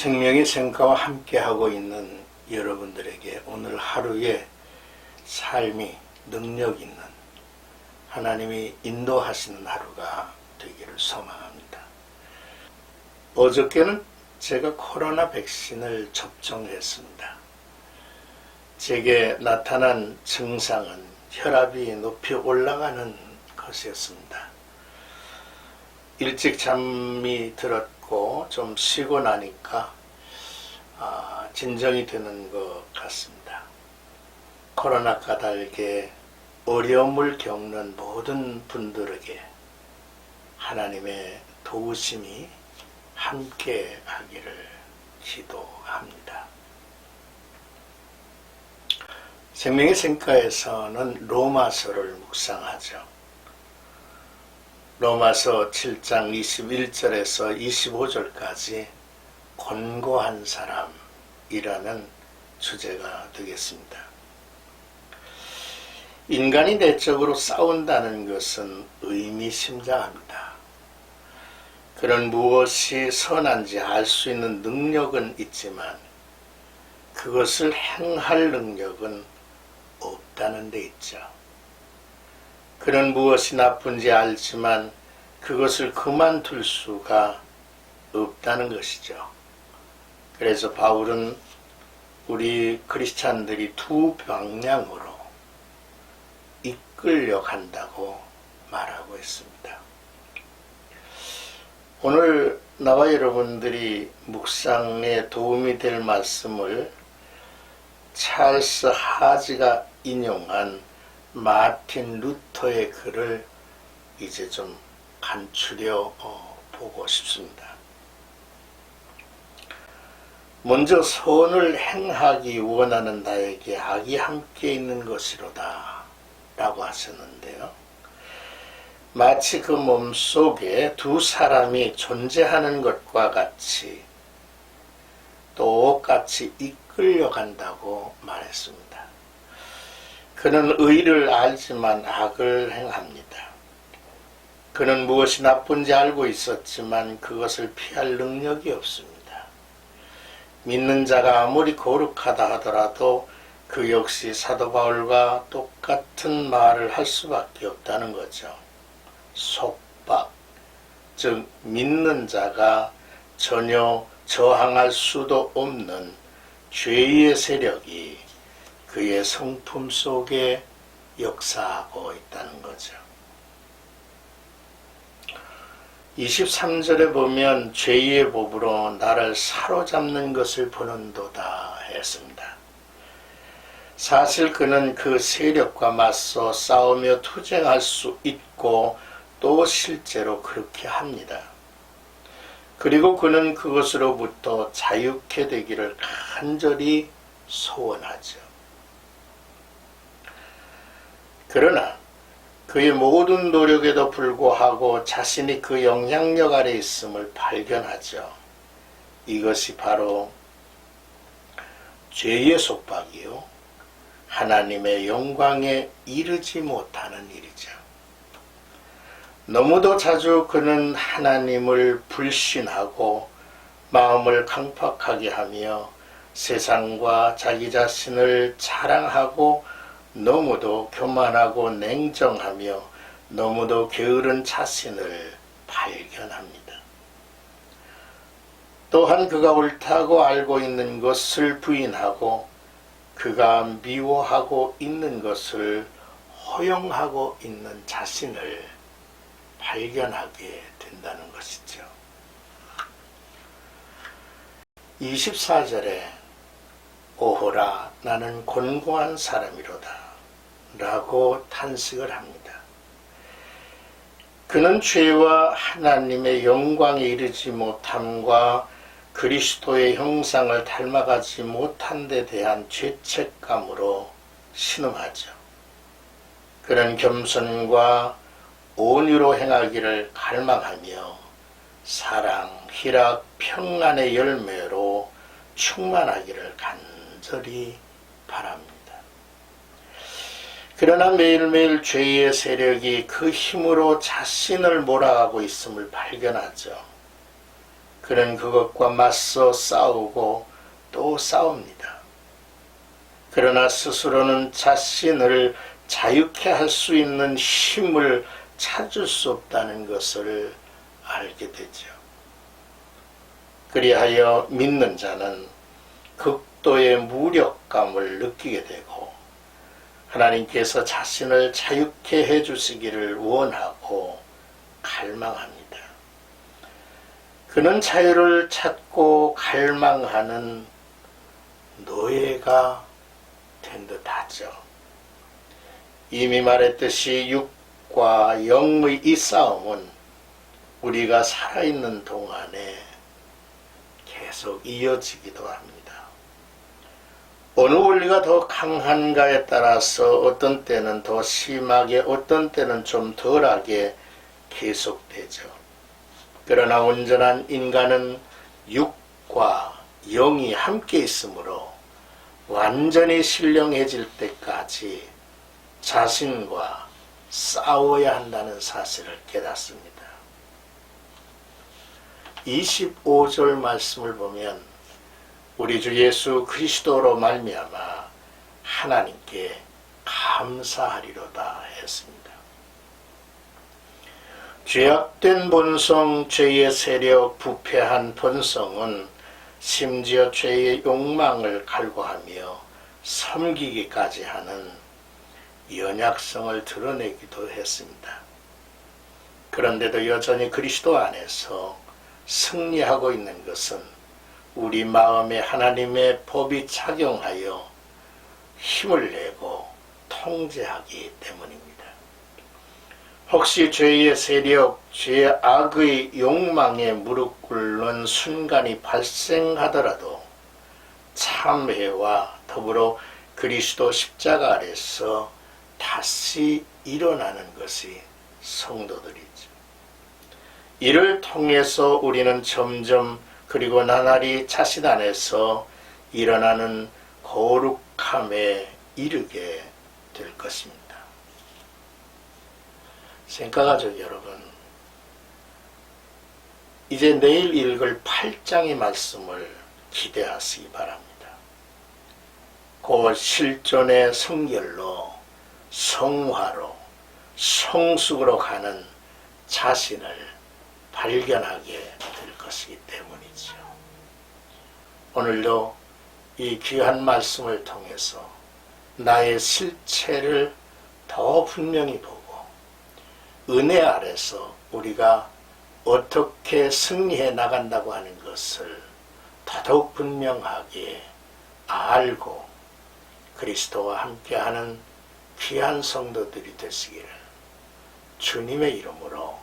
생명의 생가와 함께하고 있는 여러분들에게 오늘 하루의 삶이 능력 있는 하나님이 인도하시는 하루가 되기를 소망합니다. 어저께는 제가 코로나 백신을 접종했습니다. 제게 나타난 증상은 혈압이 높이 올라가는 것이었습니다. 일찍 잠이 들었고 좀 쉬고 나니까 진정이 되는 것 같습니다. 코로나 까닭에 어려움을 겪는 모든 분들에게 하나님의 도우심이 함께 하기를 기도합니다. 생명의 생가에서는 로마서를 묵상하죠. 로마서 7장 21절에서 25절까지 곤고한 사람이라는 주제가 되겠습니다. 인간이 내적으로 싸운다는 것은 의미심장합니다. 그런 무엇이 선한지 알 수 있는 능력은 있지만 그것을 행할 능력은 없다는 데 있죠. 그런 무엇이 나쁜지 알지만 그것을 그만둘 수가 없다는 것이죠. 그래서 바울은 우리 크리스찬들이 두 방향으로 이끌려 간다고 말하고 있습니다. 오늘 나와 여러분들이 묵상에 도움이 될 말씀을 찰스 하지가 인용한 마틴 루터의 글을 이제 좀 간추려 보고 싶습니다. 먼저 선을 행하기 원하는 나에게 악이 함께 있는 것이로다 라고 하셨는데요. 마치 그 몸속에 두 사람이 존재하는 것과 같이 똑같이 이끌려간다고 말했습니다. 그는 의를 알지만 악을 행합니다. 그는 무엇이 나쁜지 알고 있었지만 그것을 피할 능력이 없습니다. 믿는 자가 아무리 거룩하다 하더라도 그 역시 사도 바울과 똑같은 말을 할 수밖에 없다는 거죠. 속박, 즉 믿는 자가 전혀 저항할 수도 없는 죄의 세력이 그의 성품 속에 역사하고 있다는 거죠. 23절에 보면 죄의 법으로 나를 사로잡는 것을 보는도다 했습니다. 사실 그는 그 세력과 맞서 싸우며 투쟁할 수 있고 또 실제로 그렇게 합니다. 그리고 그는 그것으로부터 자유케 되기를 간절히 소원하죠. 그러나 그의 모든 노력에도 불구하고 자신이 그 영향력 아래 있음을 발견하죠. 이것이 바로 죄의 속박이요, 하나님의 영광에 이르지 못하는 일이죠. 너무도 자주 그는 하나님을 불신하고 마음을 강팍하게 하며 세상과 자기 자신을 자랑하고 너무도 교만하고 냉정하며 너무도 게으른 자신을 발견합니다. 또한 그가 옳다고 알고 있는 것을 부인하고 그가 미워하고 있는 것을 허용하고 있는 자신을 발견하게 된다는 것이죠. 24절에 오호라 나는 곤고한 사람이로다 라고 탄식을 합니다. 그는 죄와 하나님의 영광에 이르지 못함과 그리스도의 형상을 닮아가지 못한 데 대한 죄책감으로 신음하죠. 그는 겸손과 온유로 행하기를 갈망하며 사랑, 희락, 평안의 열매로 충만하기를 간절히 바랍니다. 그러나 매일매일 죄의 세력이 그 힘으로 자신을 몰아가고 있음을 발견하죠. 그는 그것과 맞서 싸우고 또 싸웁니다. 그러나 스스로는 자신을 자유케 할 수 있는 힘을 찾을 수 없다는 것을 알게 되죠. 그리하여 믿는 자는 극도의 무력감을 느끼게 되고 하나님께서 자신을 자유케 해주시기를 원하고 갈망합니다. 그는 자유를 찾고 갈망하는 노예가 된 듯하죠. 이미 말했듯이 육과 영의 이 싸움은 우리가 살아있는 동안에 계속 이어지기도 합니다. 어느 원리가 더 강한가에 따라서 어떤 때는 더 심하게 어떤 때는 좀 덜하게 계속되죠. 그러나 온전한 인간은 육과 영이 함께 있으므로 완전히 신령해질 때까지 자신과 싸워야 한다는 사실을 깨닫습니다. 25절 말씀을 보면 우리 주 예수 그리스도로 말미암아 하나님께 감사하리로다 했습니다. 죄악된 본성, 죄의 세력, 부패한 본성은 심지어 죄의 욕망을 갈구하며 섬기기까지 하는 연약성을 드러내기도 했습니다. 그런데도 여전히 그리스도 안에서 승리하고 있는 것은 우리 마음에 하나님의 법이 작용하여 힘을 내고 통제하기 때문입니다. 혹시 죄의 세력, 죄의 악의 욕망에 무릎 꿇는 순간이 발생하더라도 참회와 더불어 그리스도 십자가 아래서 다시 일어나는 것이 성도들이죠. 이를 통해서 우리는 점점 그리고 나날이 자신 안에서 일어나는 거룩함에 이르게 될 것입니다. 생각가족 여러분, 이제 내일 읽을 8장의 말씀을 기대하시기 바랍니다. 곧 실존의 성결로 성화로 성숙으로 가는 자신을 발견하게 될 것이기 때문이죠. 오늘도 이 귀한 말씀을 통해서 나의 실체를 더 분명히 보고 은혜 아래서 우리가 어떻게 승리해 나간다고 하는 것을 더더욱 분명하게 알고 그리스도와 함께하는 귀한 성도들이 되시기를 주님의 이름으로